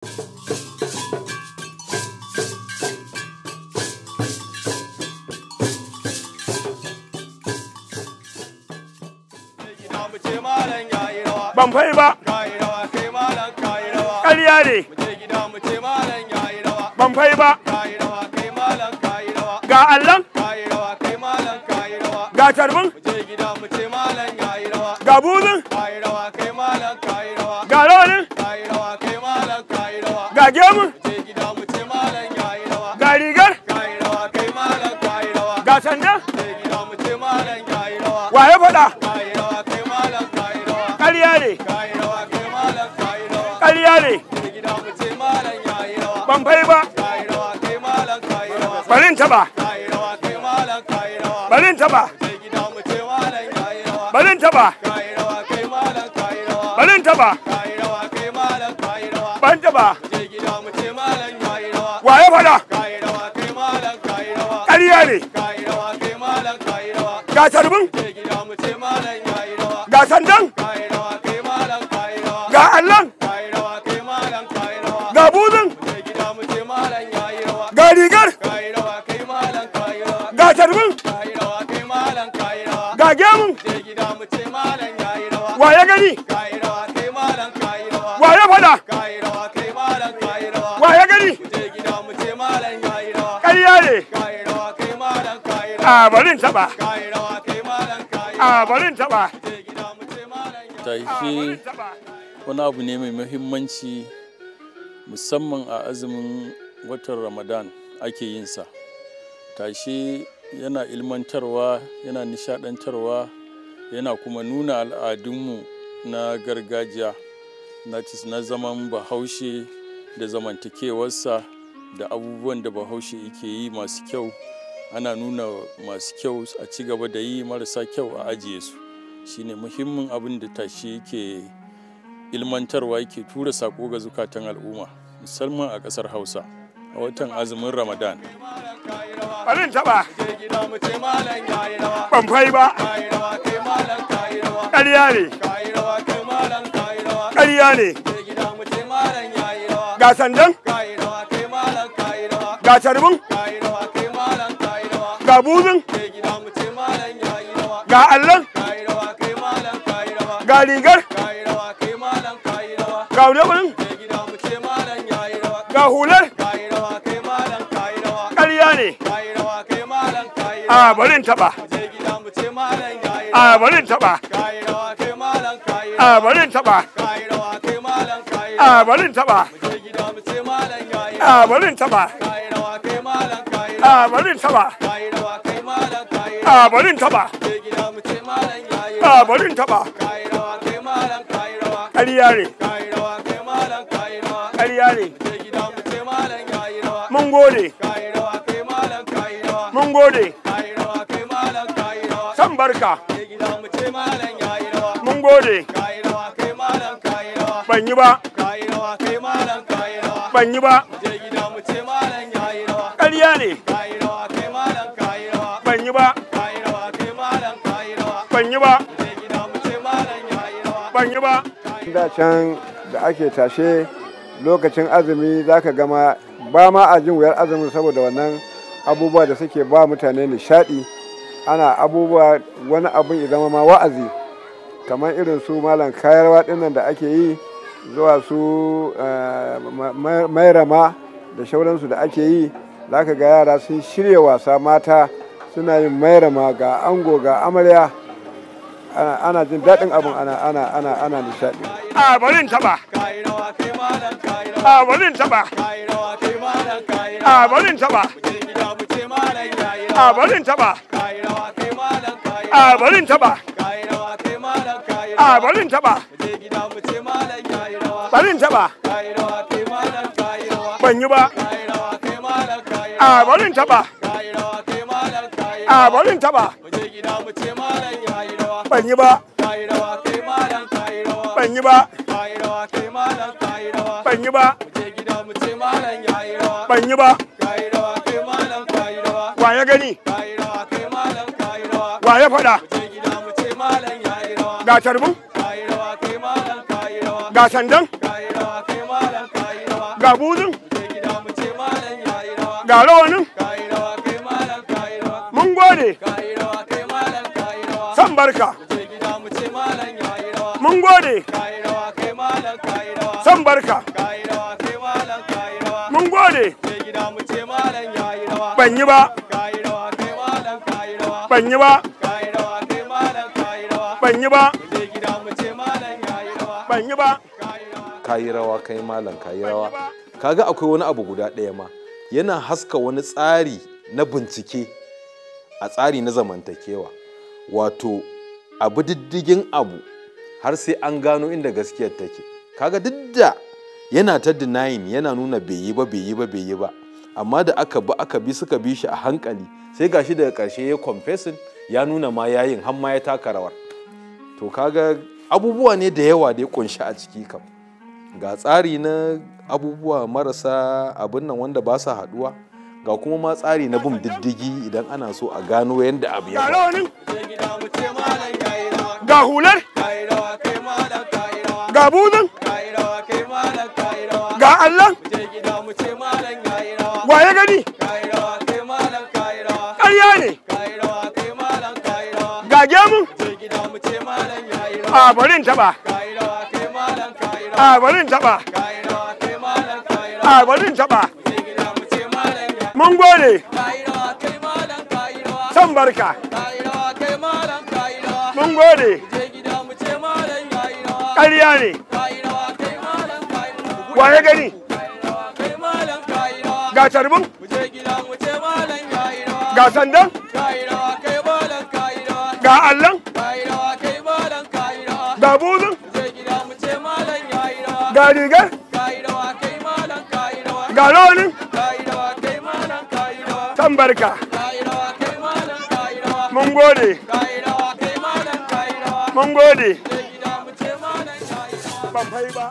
Ban fai ba. Ƙarya ne. Ban fai ba. Ga allon. Ga tarbin. Ga buzin. Ga rawanin. Ga gemun. Ga rigar. Ga sanda. Wa ya faɗa? Ƙarya ne. Ƙarya ne. Ban fai ba. Barin taɓa. Barin taɓa. Barin taɓa. Barin taɓa. Ban taɓa. Wa ya faɗa? Ƙarya ne. Ga tarbin. Ga sandan. Ga allon. Ga buzin. Ga rigar. Ga tarbin. Ga gemun. Wa ya gani? Wa ya faɗa? Wa ya gani? Ƙarya ne. A barin taɓa. A barin taɓa. Tashe wani abu ne mai muhimmanci musamman a azumin watan Ramadan ake yin sa. Tashe yana ilmantarwa, yana nishadantarwa, yana kuma nuna al'adunmu na gargajiya na zaman Bahaushe da zamantakewarsa da abubuwan da Bahaushe yake yi masu kyau. Ana nuna masu kyau a ci gaba da yi, marasa kyau a ajiye su. Shine muhimmin abin da tashe yake ilmantarwa, yake tura sako ga zukatan al'umma musamman a ƙasar Hausa a watan azumin Ramadan. Barin taɓa. Ban fai ba. Ƙarya ne. Ƙarya ne. Ga sandan. Ga tarbin. Ga buzin. Ga allon. Ga rigar. Ga rawanin. Ga hular. Ƙarya ne. A barin taɓa. A barin taɓa. A barin taɓa. A barin taɓa. A barin taɓa. A barin taɓa. A barin taɓa. A barin taɓa. Ƙarya ne. Ƙarya ne. Mun gode. Mun gode. San barka. Mun gode. Ban yi ba. Ban yi ba. Ƙarya ne. Ban yi ba. Ban yi ba. Ban yi ba. Da can da ake tashe lokacin azumi zaka gama ba ma a jin wuyar azumin saboda wannan abubuwa da suke ba mutane nishadi. Ana abubuwa wani abin ya zama ma wa'azi kamar irin su malam kayarwa dinnan da ake yi zuwa su mairama da shauransu da ake yi. Zaka ga yara sun shirya wasa, mata suna yin mairama, ga ango ga amarya. Ana jin daɗin abin, ana nishaɗi. A barin taɓa. A barin taɓa. A barin taɓa. A barin taɓa. A barin taɓa. A barin taɓa. Barin taɓa. Ban yi ba. A barin taɓa. A barin taɓa. Ban yi ba. Ban yi ba. Ban yi ba. Ban yi ba. Wa ya gani? Wa ya faɗa? Ga tarbin? Ga sandan? ga buzun je gida mu ce malam yayi rawa ga rawanin kai rawa kai malam kai rawa mun gode kai rawa kai malam kai rawa san barka je gida mu ce malam yayi rawa mun gode kai rawa kai malam kai rawa san barka kai rawa kai malam kai rawa mun gode je gida mu ce malam yayi rawa ban yi ba kai rawa kai malam kai rawa ban yi ba kai rawa kai malam kai rawa ban yi ba je gida mu ce malam yayi rawa ban yi ba kai rawa kayi rawa kai malam kayi rawa kaga akwai wani abu guda ɗaya ma yana haska wani tsari na bincike a tsari na zamantakewa wato abu diddigin abu har sai an gano inda gaskiyar take kaga duk da yana ta denying yana nuna bai yi ba amma da aka bi suka bi shi a hankali sai gashi daga ƙarshe ya confessing ya nuna ma yayin har ma ya taka rawar to kaga abubuwa ne da yawa da ya kunshi a ciki kam ga tsari na abubuwa marasa abin nan wanda ba sa haduwa ga kuma ma tsari na bin diddigi idan ana so a gano yadda abu ya ga faru rawanin je gida mu ce malam yayi rawa ga hular kai rawa kai malam kai rawa ga buzun kai rawa kai malam kai rawa ga Allah je gida mu ce malam yayi rawa waye gani kai rawa kai malam kai rawa ƙarya ne kai rawa kai malam kai rawa ga gemun je gida mu ce malam yayi rawa a bari in taba kai rawa kai malam kai rawa a bari in taba kai rawa kai malam kai a rawa bari in taba je gida mu ce malam yayi mun gode kai rawa kai malam kai rawa san barka kai rawa kai malam kai rawa mun gode je gida mu ce malam yayi rawa ƙarya ne kai rawa kai malam kai rawa waye gani kai rawa kai malam kai rawa ga tarbin mu je gida mu ce malam yayi rawa ga sandan kai rawa kai malam kai rawa ga Allah kai rawa kai malam kai rawa ga buzun mu je gida mu ce malam yayi rawa ga rigar kai rawa kai malam kai rawa ga rawanin kai rawa kai malam kai rawa san barka kai rawa kai malam kai rawa mun gode kai rawa kai malam kai rawa mun gode je gida mu ce malam yayi rawa ban fai ba